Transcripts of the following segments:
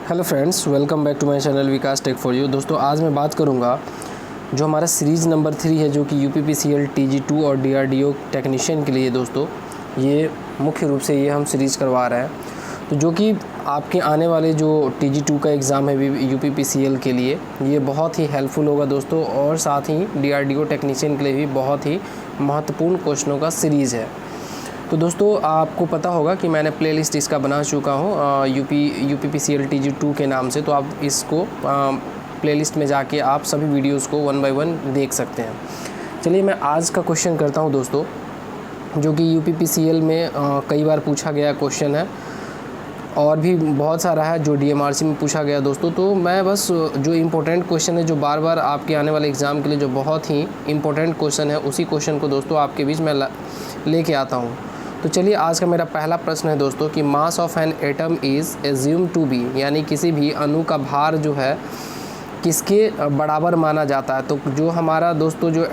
Hello friends, welcome back to my channel Vikas tech for you. दोस्तों आज मैं बात करूंगा जो हमारा सीरीज़ नंबर 3 है, जो कि यूपीपीसीएल TG2 और DRDO टेक्नीशियन के लिए। दोस्तों ये मुख्य रूप से ये हम सीरीज़ करवा रहे हैं, तो जो कि आपके आने वाले जो TG2 का एग्ज़ाम है यूपीपीसीएल के लिए ये बहुत ही हेल्पफुल होगा दोस्तों, और साथ ही DRDO टेक्नीशियन के लिए भी बहुत ही महत्वपूर्ण क्वेश्चनों का सीरीज़ है। तो दोस्तों आपको पता होगा कि मैंने प्लेलिस्ट इसका बना चुका हूँ यूपीपीसीएल TG2 के नाम से, तो आप इसको प्लेलिस्ट में जाके आप सभी वीडियोस को 1 बाय 1 देख सकते हैं। चलिए मैं आज का क्वेश्चन करता हूँ दोस्तों, जो कि यूपीपीसीएल में कई बार पूछा गया क्वेश्चन है और भी बहुत सारा है जो DMRC में पूछा गया दोस्तों। तो मैं बस जो इम्पोर्टेंट क्वेश्चन है, जो बार बार आपके आने वाले एग्ज़ाम के लिए जो बहुत ही इम्पोर्टेंट क्वेश्चन है, उसी क्वेश्चन को दोस्तों आपके बीच में लेके आता हूँ। तो चलिए आज का मेरा पहला प्रश्न है दोस्तों कि mass of an atom is assume to be, यानी किसी भी अणु का भार जो है किसके बराबर माना जाता है। तो जो हमारा दोस्तों जो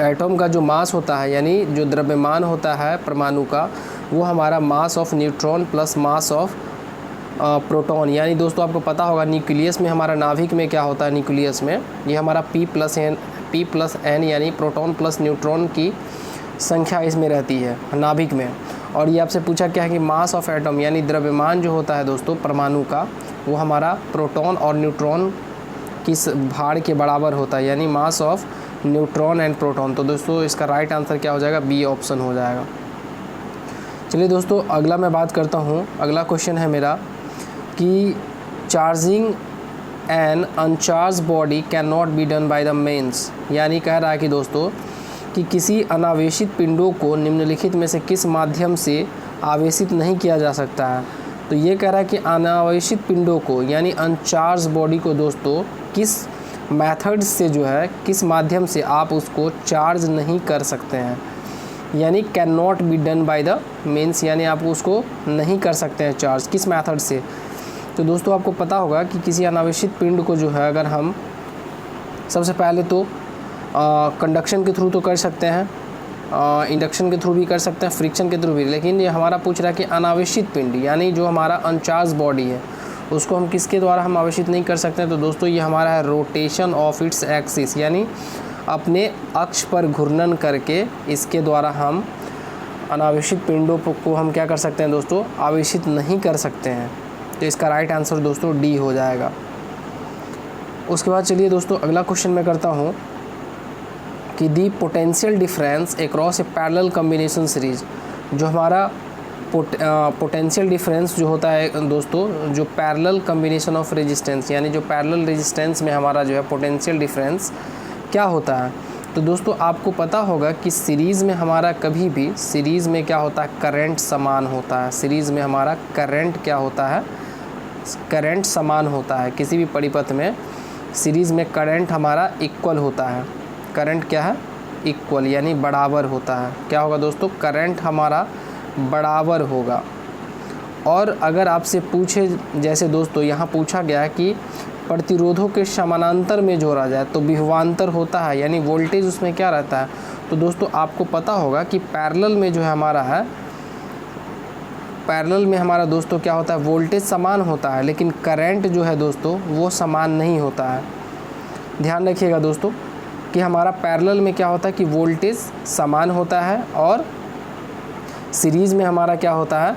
एटम का जो मास होता है, यानी जो द्रव्यमान होता है परमाणु का, वो हमारा mass of neutron plus mass of proton. यानी दोस्तों आपको पता होगा न्यूक्लियस में हमारा नाभिक में क्या होता है, न्यूक्लियस में ये हमारा P+N यानी प्रोटॉन प्लस न्यूट्रॉन की संख्या इसमें रहती है नाभिक में। और ये आपसे पूछा क्या है कि मास ऑफ एटम यानी द्रव्यमान जो होता है दोस्तों परमाणु का, वो हमारा प्रोटॉन और न्यूट्रॉन की भार के बराबर होता है, यानी mass of neutron and proton. तो दोस्तों इसका राइट आंसर क्या हो जाएगा, बी ऑप्शन हो जाएगा। चलिए दोस्तों अगला मैं बात करता हूँ। अगला क्वेश्चन है मेरा कि charging an uncharged body cannot be done by the mains, यानी कह रहा है कि दोस्तों कि किसी अनावेशित पिंडों को निम्नलिखित में से किस माध्यम से आवेशित नहीं किया जा सकता है। तो ये कह रहा है कि अनावेशित पिंडों को यानी अनचार्ज बॉडी को दोस्तों किस मेथड से जो है, किस माध्यम से आप उसको चार्ज नहीं कर सकते हैं, यानी can not be done by the means, यानी आप उसको नहीं कर सकते हैं चार्ज, किस मेथड से। तो दोस्तों आपको पता होगा कि किसी अनावेशित पिंड को जो है, अगर हम सबसे पहले तो कंडक्शन के थ्रू तो कर सकते हैं, इंडक्शन के थ्रू भी कर सकते हैं, फ्रिक्शन के थ्रू भी, लेकिन ये हमारा पूछ रहा है कि अनावेशित पिंड यानी जो हमारा अनचार्ज बॉडी है उसको हम किसके द्वारा हम आवेशित नहीं कर सकते हैं। तो दोस्तों ये हमारा है रोटेशन ऑफ इट्स एक्सिस, यानी अपने अक्ष पर घूर्णन करके इसके द्वारा हम अनावेशित पिंडों को हम क्या कर सकते हैं दोस्तों, आवेशित नहीं कर सकते हैं। तो इसका राइट आंसर दोस्तों डी हो जाएगा। उसके बाद चलिए दोस्तों अगला क्वेश्चन मैं करता हूँ कि the potential difference across A parallel combination series. जो हमारा पोटेंशियल डिफरेंस जो होता है दोस्तों, जो पैरेलल कॉम्बिनेशन ऑफ रेजिस्टेंस, यानी जो पैरेलल रेजिस्टेंस में हमारा जो है पोटेंशियल डिफरेंस क्या होता है। तो दोस्तों आपको पता होगा कि सीरीज़ में हमारा कभी भी सीरीज़ में क्या होता है, करंट समान होता है। सीरीज़ में हमारा करंट क्या होता है, करंट समान होता है। किसी भी परिपथ में सीरीज़ में करंट हमारा इक्वल होता है। करंट क्या है, इक्वल, यानी बराबर होता है। क्या होगा दोस्तों, करंट हमारा बराबर होगा। और अगर आपसे पूछे, जैसे दोस्तों यहाँ पूछा गया है कि प्रतिरोधों के समानांतर में जोड़ा जाए तो विभवांतर होता है, यानी वोल्टेज उसमें क्या रहता है। तो दोस्तों आपको पता होगा कि पैरेलल में जो है हमारा है, पैरेलल में हमारा दोस्तों क्या होता है, वोल्टेज समान होता है, लेकिन करंट जो है दोस्तों वो समान नहीं होता है। ध्यान रखिएगा दोस्तों कि हमारा पैरेलल में क्या होता है कि वोल्टेज समान होता है, और सीरीज़ में हमारा क्या होता है,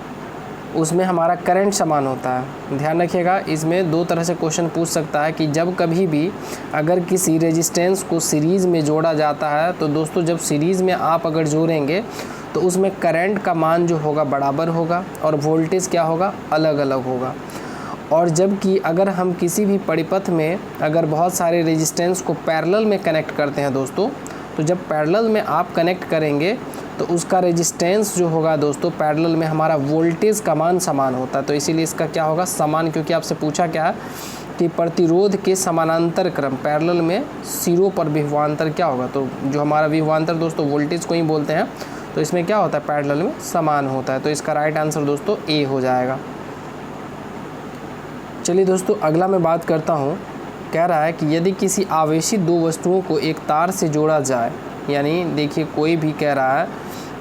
उसमें हमारा करंट समान होता है। ध्यान रखिएगा, इसमें दो तरह से क्वेश्चन पूछ सकता है कि जब कभी भी अगर किसी रेजिस्टेंस को सीरीज़ में जोड़ा जाता है, तो दोस्तों जब सीरीज़ में आप अगर जोड़ेंगे तो उसमें करंट का मान जो होगा बराबर होगा और वोल्टेज क्या होगा, अलग अलग होगा। और जबकि अगर हम किसी भी परिपथ में अगर बहुत सारे रेजिस्टेंस को पैरेलल में कनेक्ट करते हैं दोस्तों, तो जब पैरेलल में आप कनेक्ट करेंगे तो उसका रेजिस्टेंस जो होगा दोस्तों पैरेलल में हमारा वोल्टेज का मान समान होता है। तो इसीलिए इसका क्या होगा, समान, क्योंकि आपसे पूछा क्या है कि प्रतिरोध के समानांतर क्रम, पैरेलल में सिरों पर विभवांतर क्या होगा। तो जो हमारा विभवांतर दोस्तों वोल्टेज को ही बोलते हैं, तो इसमें क्या होता है, पैरेलल में समान होता है। तो इसका राइट आंसर दोस्तों ए हो जाएगा। चलिए दोस्तों अगला मैं बात करता हूँ। कह रहा है कि यदि किसी आवेशित दो वस्तुओं को एक तार से जोड़ा जाए, यानी देखिए कोई भी कह रहा है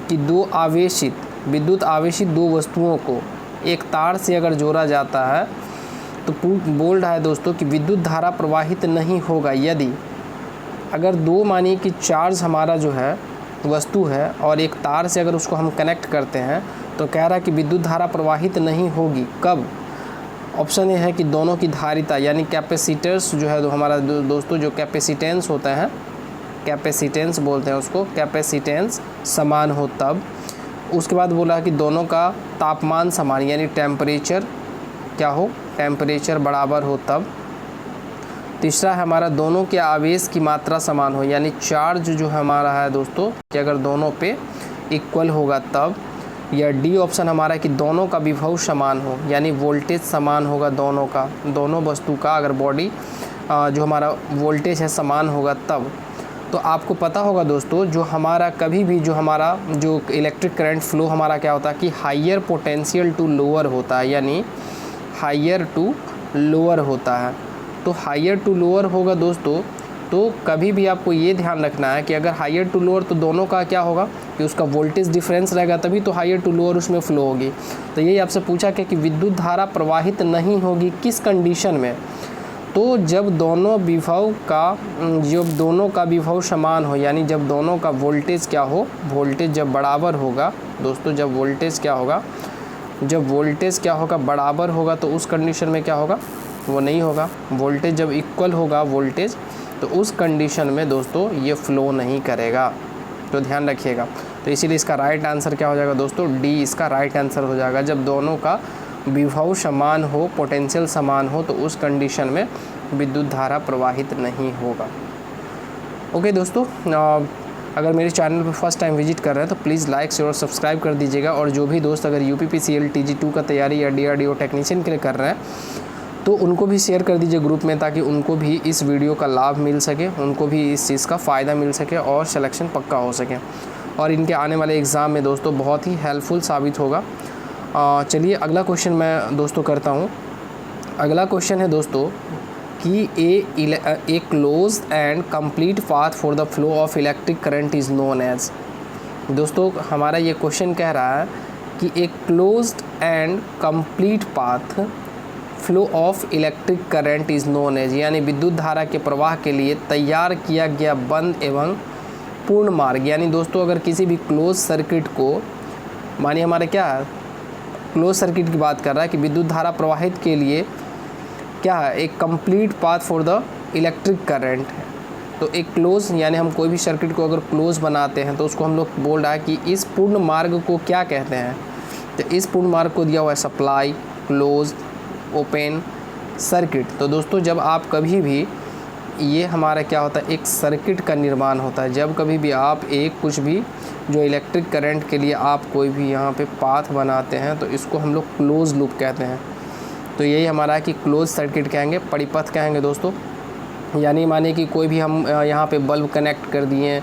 कि दो आवेशित विद्युत आवेशित दो वस्तुओं को एक तार से अगर जोड़ा जाता है तो बोल रहा है दोस्तों कि विद्युत धारा प्रवाहित नहीं होगा यदि अगर दो मानिए कि चार्ज हमारा जो है वस्तु है और एक तार से अगर उसको हम कनेक्ट करते हैं तो कह रहा है कि विद्युत धारा प्रवाहित नहीं होगी। कब? ऑप्शन ए है कि दोनों की धारिता यानी कैपेसिटर्स जो है हमारा दोस्तों जो कैपेसिटेंस होता है, कैपेसिटेंस बोलते हैं उसको, कैपेसिटेंस समान हो तब। उसके बाद बोला कि दोनों का तापमान समान यानी टेम्परेचर क्या हो, टेम्परेचर बराबर हो तब। तीसरा है हमारा दोनों के आवेश की मात्रा समान हो यानी चार्ज जो हमारा है दोस्तों कि अगर दोनों पे इक्वल होगा तब। या डी ऑप्शन हमारा कि दोनों का विभव समान हो यानी वोल्टेज समान होगा दोनों का, दोनों वस्तु का अगर बॉडी जो हमारा वोल्टेज है समान होगा तब। तो आपको पता होगा दोस्तों जो हमारा कभी भी जो हमारा जो इलेक्ट्रिक करंट फ्लो हमारा क्या होता है कि हायर पोटेंशियल टू लोअर होता है यानी हायर टू लोअर होता है। तो हायर टू लोअर होगा दोस्तों, तो कभी भी आपको ये ध्यान रखना है कि अगर हायर टू लोअर तो दोनों का क्या होगा कि उसका वोल्टेज डिफरेंस रहेगा तभी तो हायर टू लोअर उसमें फ्लो होगी। तो यही आपसे पूछा कि विद्युत धारा प्रवाहित नहीं होगी किस कंडीशन में? तो जब दोनों का विभव समान हो यानी जब दोनों का वोल्टेज क्या हो, वोल्टेज जब बराबर होगा दोस्तों, जब वोल्टेज क्या होगा बराबर होगा तो उस कंडीशन में क्या होगा, वो नहीं होगा। वोल्टेज जब इक्वल होगा वोल्टेज तो उस कंडीशन में दोस्तों ये फ्लो नहीं करेगा, तो ध्यान रखिएगा। तो इसीलिए इसका राइट आंसर क्या हो जाएगा दोस्तों, डी इसका राइट आंसर हो जाएगा। जब दोनों का विभव समान हो, पोटेंशियल समान हो तो उस कंडीशन में विद्युत धारा प्रवाहित नहीं होगा। ओके दोस्तों, अगर मेरे चैनल पर फर्स्ट टाइम विजिट कर रहे हैं तो प्लीज़ लाइक शेयर और सब्सक्राइब कर दीजिएगा। और जो भी दोस्त अगर UPPCL TG2 का तैयारी या DRDO टेक्नीशियन के लिए कर रहे हैं तो उनको भी शेयर कर दीजिए ग्रुप में, ताकि उनको भी इस वीडियो का लाभ मिल सके, उनको भी इस चीज़ का फ़ायदा मिल सके और सिलेक्शन पक्का हो सके और इनके आने वाले एग्ज़ाम में दोस्तों बहुत ही हेल्पफुल साबित होगा। चलिए अगला क्वेश्चन मैं दोस्तों करता हूँ। अगला क्वेश्चन है दोस्तों कि a close and complete path for the flow of electric current is known as. दोस्तों हमारा ये क्वेश्चन कह रहा है कि एक closed and complete path flow of electric current is known as यानी विद्युत धारा के प्रवाह के लिए तैयार किया गया बंद एवं पूर्ण मार्ग। यानी दोस्तों अगर किसी भी क्लोज सर्किट को मानिए हमारे क्या है क्लोज सर्किट की बात कर रहा है कि विद्युत धारा प्रवाहित के लिए क्या है एक complete path for the electric current है। तो एक क्लोज यानी हम कोई भी सर्किट को अगर क्लोज बनाते हैं तो उसको हम लोग बोल रहा है कि इस पूर्ण मार्ग को क्या कहते हैं। तो इस पूर्ण मार्ग को दिया हुआ है सप्लाई, क्लोज, ओपन, सर्किट। तो दोस्तों जब आप कभी भी ये हमारा क्या होता है एक सर्किट का निर्माण होता है, जब कभी भी आप एक कुछ भी जो इलेक्ट्रिक करंट के लिए आप कोई भी यहाँ पे पाथ बनाते हैं तो इसको हम लोग क्लोज लूप कहते हैं। तो यही हमारा है कि क्लोज सर्किट कहेंगे, परिपथ कहेंगे दोस्तों। यानी माने कि कोई भी हम यहाँ पे बल्ब कनेक्ट कर दिए,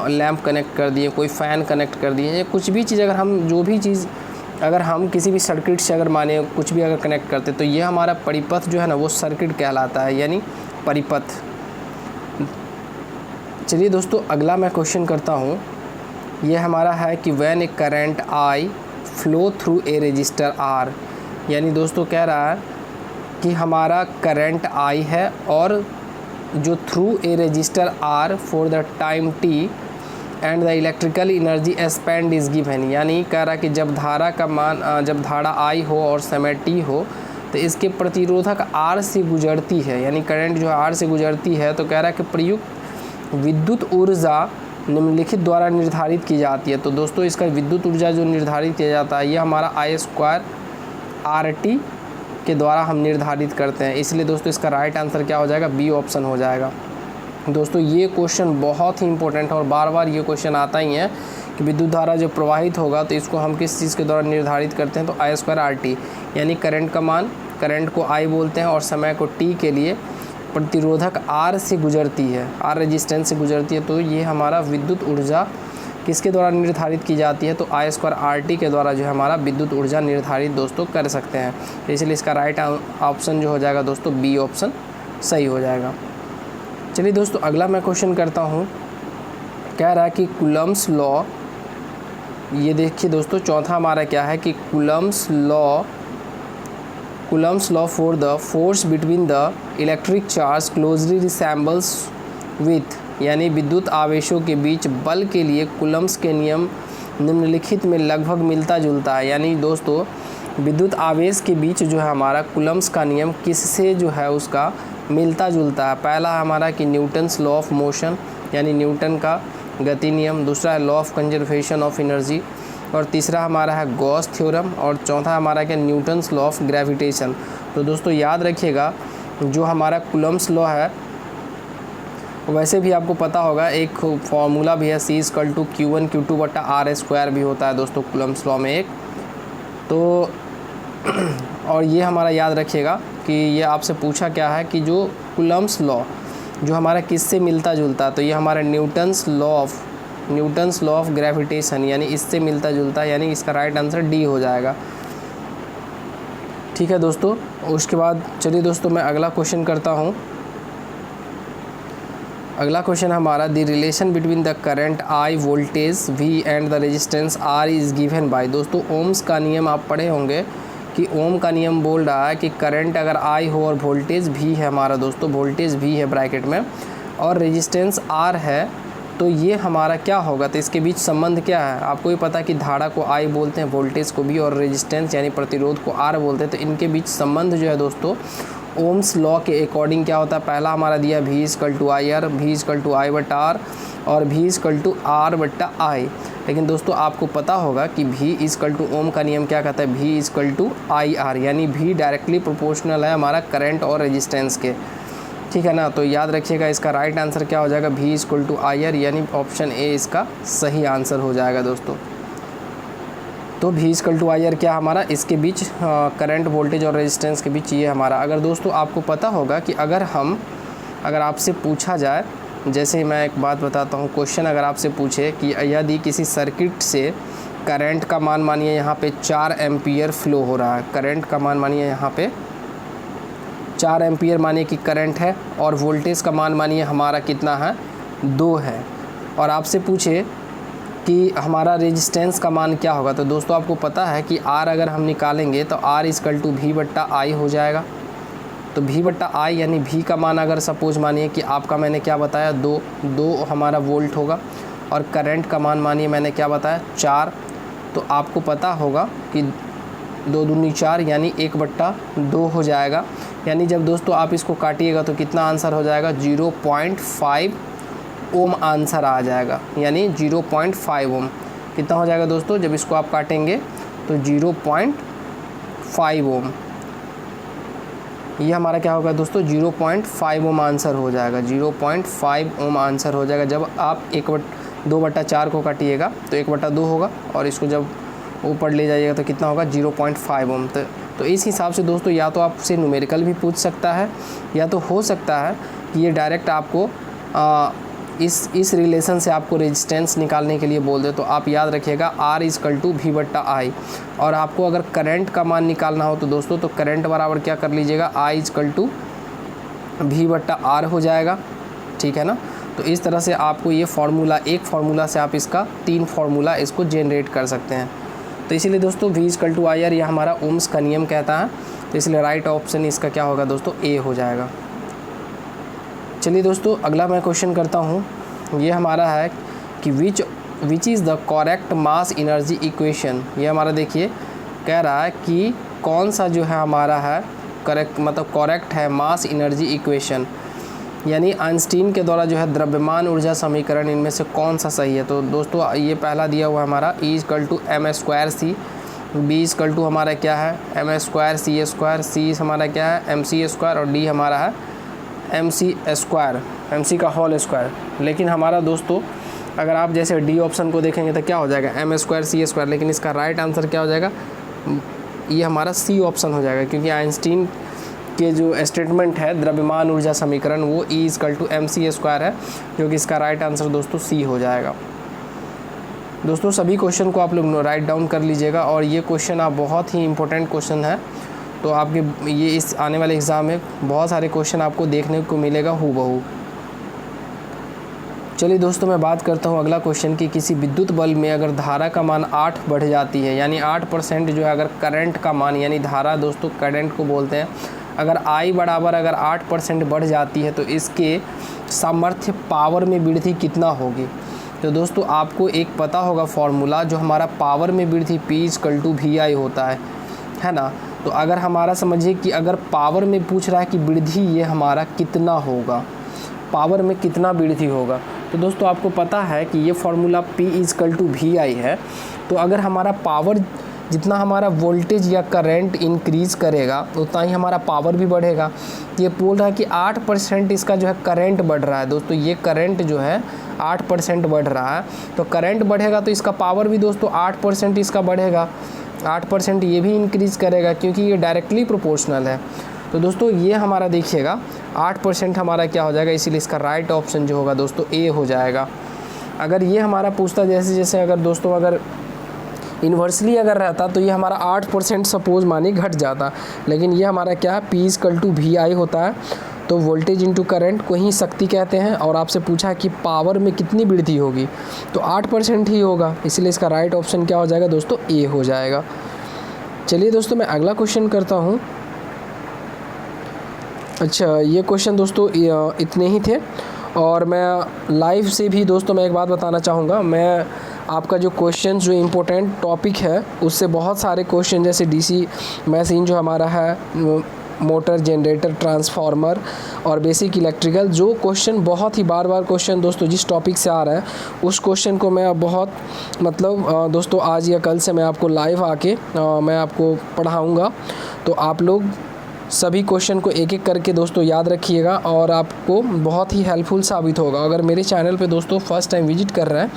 लैंप कनेक्ट कर दिए, कोई फ़ैन कनेक्ट कर दिए, कुछ भी चीज़ अगर हम जो भी चीज़ अगर हम किसी भी सर्किट से अगर माने कुछ भी अगर कनेक्ट करते तो ये हमारा परिपथ जो है ना वो सर्किट कहलाता है यानी परिपथ। चलिए दोस्तों अगला मैं क्वेश्चन करता हूँ। ये हमारा है कि when a current I flow through a resistor R. यानी दोस्तों कह रहा है कि हमारा करंट आई है और जो through a resistor R for the time T and the electrical energy spend is given. यानी कह रहा है कि जब धारा का मान जब धारा आई हो और समय टी हो तो इसके प्रतिरोधक आर से गुजरती है, यानी करंट जो आर से गुजरती है। तो कह रहा है कि प्रयुक्त विद्युत ऊर्जा निम्नलिखित द्वारा निर्धारित की जाती है। तो दोस्तों इसका विद्युत ऊर्जा जो निर्धारित किया जाता है ये हमारा I2RT के द्वारा हम निर्धारित करते हैं। इसलिए दोस्तों इसका राइट आंसर क्या हो जाएगा, बी ऑप्शन हो जाएगा। दोस्तों ये क्वेश्चन बहुत ही इंपॉर्टेंट है और बार बार ये क्वेश्चन आता ही है कि विद्युत धारा जो प्रवाहित होगा तो इसको हम किस चीज़ के द्वारा निर्धारित करते हैं। तो I2RT यानी करंट का मान, करंट को I बोलते हैं और समय को T के लिए प्रतिरोधक R से गुजरती है, R रेजिस्टेंस से गुजरती है। तो ये हमारा विद्युत ऊर्जा किसके द्वारा निर्धारित की जाती है, तो I2RT के द्वारा जो है हमारा विद्युत ऊर्जा निर्धारित दोस्तों कर सकते हैं। तो इसलिए इसका राइट ऑप्शन जो हो जाएगा दोस्तों बी ऑप्शन सही हो जाएगा। चलिए दोस्तों अगला मैं क्वेश्चन करता हूँ। कह रहा है कि कूलम्स लॉ ये देखिए दोस्तों, चौथा हमारा क्या है कि Coulomb's law for the force between the electric charge closely resembles with, यानी विद्युत आवेशों के बीच बल के लिए कूलम्स के नियम निम्नलिखित में लगभग मिलता जुलता है। यानी दोस्तों विद्युत आवेश के बीच जो है हमारा कूलम्स का नियम किससे जो है उसका मिलता जुलता है। पहला हमारा कि न्यूटन्स लॉ ऑफ मोशन, यानी न्यूटन का गति नियम। दूसरा है law of conservation of energy. और तीसरा हमारा है गॉस थ्योरम। और चौथा हमारा क्या, न्यूटन्स लॉ ऑफ ग्रेविटेशन। तो दोस्तों याद रखिएगा, जो हमारा कूलम्स लॉ है वैसे भी आपको पता होगा, एक फॉर्मूला भी है C=Q1Q2/R² भी होता है दोस्तों कूलम्स लॉ में एक। तो और ये हमारा याद रखिएगा कि ये आपसे पूछा क्या है कि जो कूलम्स लॉ जो हमारा किससे मिलता जुलता है, तो ये हमारा न्यूटन्स लॉ ऑफ ग्रेविटेशन, यानी इससे मिलता जुलता है, यानी इसका राइट आंसर डी हो जाएगा। ठीक है दोस्तों, उसके बाद चलिए दोस्तों मैं अगला क्वेश्चन करता हूँ। अगला क्वेश्चन हमारा, the relation between the current I, voltage V and the resistance R is given by. दोस्तों ओम्स का नियम आप पढ़े होंगे कि ओम का नियम बोल रहा है कि करंट अगर I हो और वोल्टेज V है हमारा दोस्तों, वोल्टेज V है ब्रैकेट में और रेजिस्टेंस R है, तो ये हमारा क्या होगा, तो इसके बीच संबंध क्या है। आपको भी पता है कि धारा को I बोलते हैं, वोल्टेज को V, और रेजिस्टेंस यानी प्रतिरोध को R बोलते हैं। तो इनके बीच संबंध जो है दोस्तों ओम्स लॉ के अकॉर्डिंग क्या होता है। पहला हमारा दिया V=IR, V=I/R और V=R/I। लेकिन दोस्तों आपको पता होगा कि V ओम का नियम क्या कहता है, V=IR, यानी V डायरेक्टली प्रोपोर्शनल है हमारा करंट और रेजिस्टेंस के। ठीक है ना, तो याद रखिएगा इसका राइट आंसर क्या हो जाएगा, V=IR, यानी ऑप्शन ए इसका सही आंसर हो जाएगा दोस्तों। तो V=IR क्या हमारा, इसके बीच करंट, वोल्टेज और रेजिस्टेंस के बीच ये हमारा। अगर दोस्तों आपको पता होगा कि अगर आपसे पूछा जाए, जैसे मैं एक बात बताता हूँ, क्वेश्चन अगर आपसे पूछे कि यदि किसी सर्किट से करंट का मान मानिए यहाँ पे 4 एम्पियर फ्लो हो रहा है, करंट का मान मानिए यहाँ पे 4 एम्पियर मानिए कि करंट है, और वोल्टेज का मान मानिए हमारा कितना है, 2 है, और आपसे पूछे कि हमारा रेजिस्टेंस का मान क्या होगा। तो दोस्तों आपको पता है कि R अगर हम निकालेंगे तो R=V/I हो जाएगा। तो V/I यानी V का मान अगर सपोज मानिए कि आपका मैंने क्या बताया, 2 हमारा वोल्ट होगा, और करंट का मान मानिए मैंने क्या बताया, 4। तो आपको पता होगा कि 2 दूनी 4 यानी 1/2 हो जाएगा। यानी जब दोस्तों आप इसको काटिएगा तो कितना आंसर हो जाएगा, 0.5 ओम आंसर आ जाएगा। यानी 0.5 ओम कितना हो जाएगा दोस्तों, जब इसको आप काटेंगे तो 0.5 ओम, ये हमारा क्या होगा दोस्तों, 0.5 ओम आंसर हो जाएगा। 0.5 ओम आंसर हो जाएगा। जब आप 2/4 को काटिएगा तो 1/2 होगा, और इसको जब ऊपर ले जाइएगा तो कितना होगा, 0.5 ओम। तो इस हिसाब से दोस्तों या तो आपसे न्यूमेरिकल भी पूछ सकता है, या तो हो सकता है कि ये डायरेक्ट आपको इस रिलेशन से आपको रेजिस्टेंस निकालने के लिए बोल दे। तो आप याद रखिएगा R=V/I। और आपको अगर करंट का मान निकालना हो तो दोस्तों, तो करंट बराबर क्या कर लीजिएगा, I=V/R हो जाएगा। ठीक है ना, तो इस तरह से आपको ये फार्मूला, एक फार्मूला से आप इसका 3 फार्मूला इसको जनरेट कर सकते हैं। तो इसीलिए दोस्तों V=IR यह हमारा ओम्स का नियम कहता है। तो इसलिए राइट ऑप्शन इसका क्या होगा दोस्तों, ए हो जाएगा। चलिए दोस्तों अगला मैं क्वेश्चन करता हूँ। ये हमारा है कि which is the correct mass energy equation. ये हमारा देखिए कह रहा है कि कौन सा जो है हमारा है करेक्ट है मास एनर्जी इक्वेशन, यानी आइंस्टीन के द्वारा जो है द्रव्यमान ऊर्जा समीकरण, इनमें से कौन सा सही है। तो दोस्तों ये पहला दिया हुआ हमारा E=mc², B= हमारा क्या है m²c², C हमारा क्या है mc², और D हमारा है mc का होल स्क्वायर। लेकिन हमारा दोस्तों अगर आप जैसे डी ऑप्शन को देखेंगे तो क्या हो जाएगा, m²c², लेकिन इसका राइट आंसर क्या हो जाएगा, ये हमारा सी ऑप्शन हो जाएगा, क्योंकि आइंस्टीन के जो स्टेटमेंट है द्रव्यमान ऊर्जा समीकरण वो E=mc² है, जो कि इसका राइट आंसर दोस्तों सी हो जाएगा। दोस्तों सभी क्वेश्चन को आप लोग राइट डाउन कर लीजिएगा, और ये क्वेश्चन आप बहुत ही इंपॉर्टेंट क्वेश्चन है। तो आपके ये इस आने वाले एग्ज़ाम में बहुत सारे क्वेश्चन आपको देखने को मिलेगा हूबहू। चलिए दोस्तों, मैं बात करता हूँ अगला क्वेश्चन की, किसी विद्युत बल्ब में अगर धारा का मान 8 बढ़ जाती है, यानी 8% जो है अगर करंट का मान, यानी धारा दोस्तों करंट को बोलते हैं, अगर I बराबर अगर 8% बढ़ जाती है तो इसके सामर्थ्य पावर में वृद्धि कितना होगी। तो दोस्तों आपको एक पता होगा फॉर्मूला, जो हमारा पावर में वृद्धि P=VI होता है ना। तो अगर हमारा समझिए कि अगर पावर में पूछ रहा है कि वृद्धि ये हमारा कितना होगा, पावर में कितना वृद्धि होगा, तो दोस्तों आपको पता है कि ये फार्मूला P=VI है। तो अगर हमारा पावर, जितना हमारा वोल्टेज या करंट इंक्रीज़ करेगा उतना ही हमारा पावर भी बढ़ेगा। ये बोल रहा है कि 8% इसका जो है करंट बढ़ रहा है। दोस्तों ये करंट जो है 8% बढ़ रहा है, तो करंट बढ़ेगा तो इसका पावर भी दोस्तों 8% इसका बढ़ेगा, 8% ये भी इंक्रीज़ करेगा, क्योंकि ये डायरेक्टली प्रोपोर्शनल है। तो दोस्तों ये हमारा देखिएगा 8% हमारा क्या हो जाएगा, इसीलिए इसका राइट ऑप्शन जो होगा दोस्तों ए हो जाएगा। अगर ये हमारा पूछता जैसे अगर दोस्तों अगर इन्वर्सली अगर रहता तो ये हमारा 8% सपोज मानिए घट जाता, लेकिन ये हमारा क्या है, P=VI होता है। तो वोल्टेज इंटू करंट को ही शक्ति कहते हैं, और आपसे पूछा है कि पावर में कितनी वृद्धि होगी, तो 8% ही होगा, इसलिए इसका राइट ऑप्शन क्या हो जाएगा दोस्तों, ए हो जाएगा। चलिए दोस्तों, मैं अगला क्वेश्चन करता हूँ। अच्छा, ये क्वेश्चन दोस्तों इतने ही थे, और मैं लाइव से भी दोस्तों मैं एक बात बताना चाहूँगा, मैं आपका जो क्वेश्चन जो इम्पोर्टेंट टॉपिक है उससे बहुत सारे क्वेश्चन, जैसे डीसी मशीन जो हमारा है, मोटर, जनरेटर, ट्रांसफार्मर और बेसिक इलेक्ट्रिकल, जो क्वेश्चन बहुत ही बार क्वेश्चन दोस्तों जिस टॉपिक से आ रहा है उस क्वेश्चन को मैं बहुत दोस्तों आज या कल से मैं आपको लाइव आके मैं आपको पढ़ाऊँगा। तो आप लोग सभी क्वेश्चन को एक एक करके दोस्तों याद रखिएगा, और आपको बहुत ही हेल्पफुल साबित होगा। अगर मेरे चैनल पे दोस्तों फर्स्ट टाइम विजिट कर रहे हैं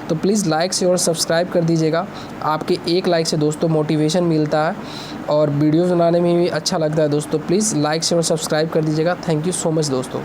तो प्लीज़ लाइक से और सब्सक्राइब कर दीजिएगा। आपके एक लाइक से दोस्तों मोटिवेशन मिलता है और वीडियोज़ बनाने में भी अच्छा लगता है दोस्तों। प्लीज़ लाइक से और सब्सक्राइब कर दीजिएगा। थैंक यू सो मच दोस्तों।